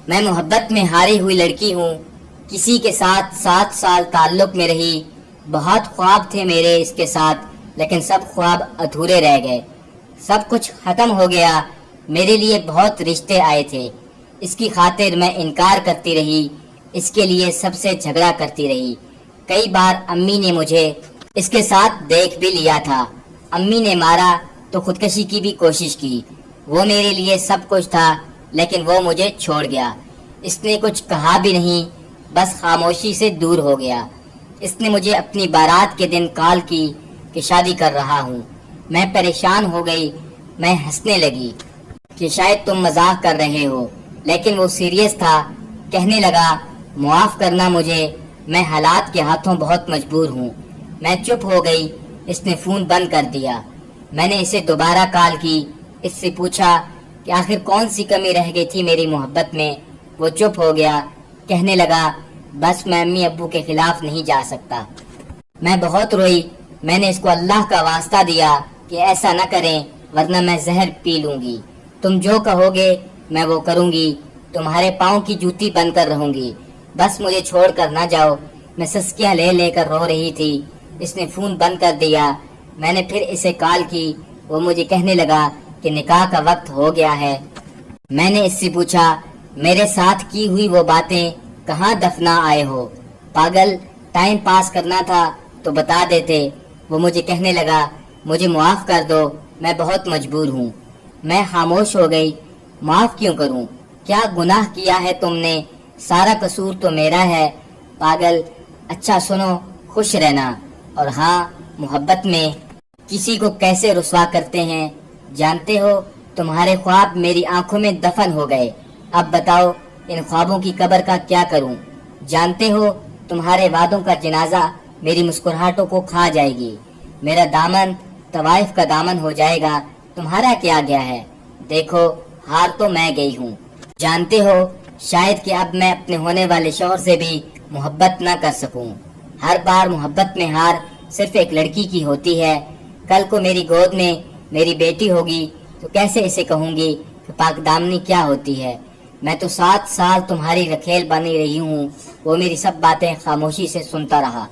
میں محبت میں ہاری ہوئی لڑکی ہوں، کسی کے ساتھ 7 سال تعلق میں رہی، بہت خواب تھے میرے اس کے ساتھ، لیکن سب خواب ادھورے رہ گئے، سب کچھ ختم ہو گیا۔ میرے لیے بہت رشتے آئے تھے، اس کی خاطر میں انکار کرتی رہی، اس کے لیے سب سے جھگڑا کرتی رہی۔ کئی بار امی نے مجھے اس کے ساتھ دیکھ بھی لیا تھا، امی نے مارا تو خودکشی کی بھی کوشش کی۔ وہ میرے لیے سب کچھ تھا، لیکن وہ مجھے چھوڑ گیا۔ اس نے کچھ کہا بھی نہیں، بس خاموشی سے دور ہو گیا۔ اس نے مجھے اپنی بارات کے دن کال کی کہ شادی کر رہا ہوں۔ میں پریشان ہو گئی، میں ہنسنے لگی کہ شاید تم مذاق کر رہے ہو، لیکن وہ سیریس تھا۔ کہنے لگا معاف کرنا مجھے، میں حالات کے ہاتھوں بہت مجبور ہوں۔ میں چپ ہو گئی، اس نے فون بند کر دیا۔ میں نے اسے دوبارہ کال کی، اس سے پوچھا کہ آخر کون سی کمی رہ گئی تھی میری محبت میں۔ وہ چپ ہو گیا، کہنے لگا بس میں امی ابو کے خلاف نہیں جا سکتا۔ میں بہت روئی، میں نے اس کو اللہ کا واسطہ دیا کہ ایسا نہ کریں ورنہ میں زہر پی لوں گی۔ تم جو کہو گے میں وہ کروں گی، تمہارے پاؤں کی جوتی بن کر رہوں گی، بس مجھے چھوڑ کر نہ جاؤ۔ میں سسکیاں لے لے کر رو رہی تھی۔ اس نے فون بند کر دیا۔ میں نے پھر اسے کال کی، وہ مجھے کہنے لگا کہ نکاح کا وقت ہو گیا ہے۔ میں نے اس سے پوچھا میرے ساتھ کی ہوئی وہ باتیں کہاں دفنا آئے ہو؟ پاگل، ٹائم پاس کرنا تھا تو بتا دیتے۔ وہ مجھے کہنے لگا مجھے معاف کر دو، میں بہت مجبور ہوں۔ میں خاموش ہو گئی، معاف کیوں کروں؟ کیا گناہ کیا ہے تم نے؟ سارا قصور تو میرا ہے۔ پاگل، اچھا سنو، خوش رہنا، اور ہاں، محبت میں کسی کو کیسے رسوا کرتے ہیں جانتے ہو؟ تمہارے خواب میری آنکھوں میں دفن ہو گئے، اب بتاؤ ان خوابوں کی قبر کا کیا کروں؟ جانتے ہو تمہارے وعدوں کا جنازہ میری مسکراہٹوں کو کھا جائے گی، میرا دامن طوائف کا دامن ہو جائے گا، تمہارا کیا گیا ہے؟ دیکھو، ہار تو میں گئی ہوں۔ جانتے ہو شاید کہ اب میں اپنے ہونے والے شوہر سے بھی محبت نہ کر سکوں۔ ہر بار محبت میں ہار صرف ایک لڑکی کی ہوتی ہے۔ کل کو میری گود میں میری بیٹی ہوگی تو کیسے اسے کہوں گی کہ پاک دامنی کیا ہوتی ہے؟ میں تو 7 سال تمہاری رکھیل بنی رہی ہوں۔ وہ میری سب باتیں خاموشی سے سنتا رہا۔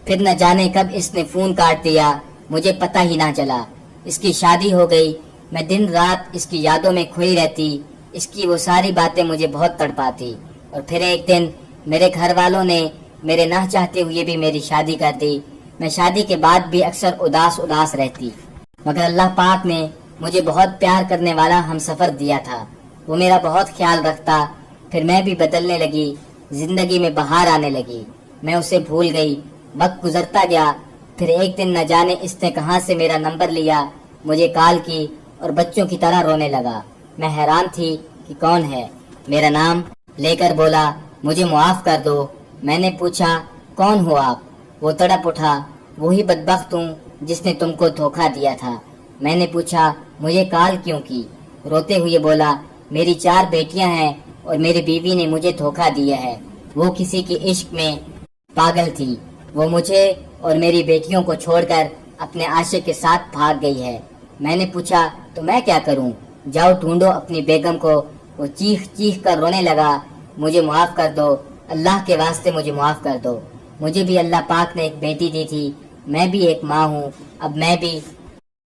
پھر نہ جانے کب اس نے فون کاٹ دیا، مجھے پتہ ہی نہ چلا۔ اس کی شادی ہو گئی، میں دن رات اس کی یادوں میں کھوئی رہتی، اس کی وہ ساری باتیں مجھے بہت تڑپاتی۔ اور پھر ایک دن میرے گھر والوں نے میرے نہ چاہتے ہوئے بھی میری شادی کر دی۔ میں شادی کے بعد بھی اکثر اداس رہتی، مگر اللہ پاک نے مجھے بہت پیار کرنے والا ہم سفر دیا تھا، وہ میرا بہت خیال رکھتا۔ پھر میں بھی بدلنے لگی، زندگی میں بہار آنے لگی، میں اسے بھول گئی۔ وقت گزرتا گیا، پھر ایک دن نہ جانے اس نے کہاں سے میرا نمبر لیا، مجھے کال کی اور بچوں کی طرح رونے لگا۔ میں حیران تھی کہ کون ہے، میرا نام لے کر بولا مجھے معاف کر دو۔ میں نے پوچھا کون ہو آپ؟ وہ تڑپ اٹھا، وہی بدبخت ہوں جس نے تم کو دھوکہ دیا تھا۔ میں نے پوچھا مجھے کال کیوں کی؟ روتے ہوئے بولا میری 4 بیٹیاں ہیں اور میری بیوی نے مجھے دھوکہ دیا ہے، وہ کسی کے عشق میں پاگل تھی، وہ مجھے اور میری بیٹیوں کو چھوڑ کر اپنے عاشق کے ساتھ بھاگ گئی ہے۔ میں نے پوچھا تو میں کیا کروں؟ جاؤ ڈھونڈو اپنی بیگم کو۔ وہ چیخ چیخ کر رونے لگا، مجھے معاف کر دو، اللہ کے واسطے مجھے معاف کر دو، مجھے بھی اللہ پاک نے ایک بیٹی دی تھی، میں بھی ایک ماں ہوں، اب میں بھی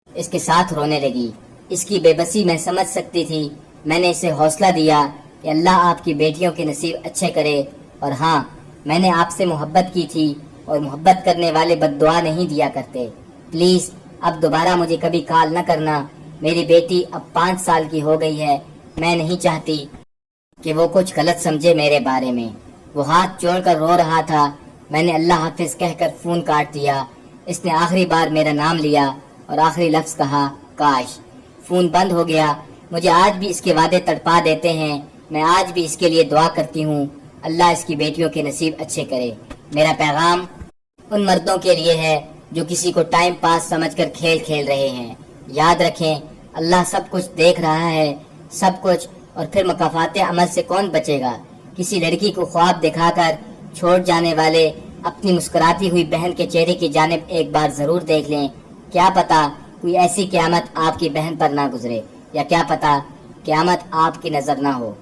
اس کے ساتھ رونے لگی۔ اس کی بے بسی میں سمجھ سکتی تھی۔ میں نے اسے حوصلہ دیا کہ اللہ آپ کی بیٹیوں کے نصیب اچھے کرے، اور ہاں، میں نے آپ سے محبت کی تھی اور محبت کرنے والے بد دعا نہیں دیا کرتے۔ پلیز اب دوبارہ مجھے کبھی کال نہ کرنا، میری بیٹی اب 5 سال کی ہو گئی ہے، میں نہیں چاہتی کہ وہ کچھ غلط سمجھے میرے بارے میں۔ وہ ہاتھ جوڑ کر رو رہا تھا۔ میں نے اللہ حافظ کہہ کر فون کاٹ دیا۔ اس نے آخری بار میرا نام لیا اور آخری لفظ کہا کاش۔ فون بند ہو گیا۔ مجھے آج بھی اس کے وعدے تڑپا دیتے ہیں۔ میں آج بھی اس کے لیے دعا کرتی ہوں، اللہ اس کی بیٹیوں کے نصیب اچھے کرے۔ میرا پیغام ان مردوں کے لیے ہے جو کسی کو ٹائم پاس سمجھ کر کھیل کھیل رہے ہیں۔ یاد رکھیں اللہ سب کچھ دیکھ رہا ہے، سب کچھ، اور پھر مکافات عمل سے کون بچے گا؟ کسی لڑکی کو خواب دکھا کر چھوڑ جانے والے اپنی مسکراتی ہوئی بہن کے چہرے کی جانب ایک بار ضرور دیکھ لیں، کیا پتا کوئی ایسی قیامت آپ کی بہن پر نہ گزرے، یا کیا پتا قیامت آپ کی نظر نہ ہو۔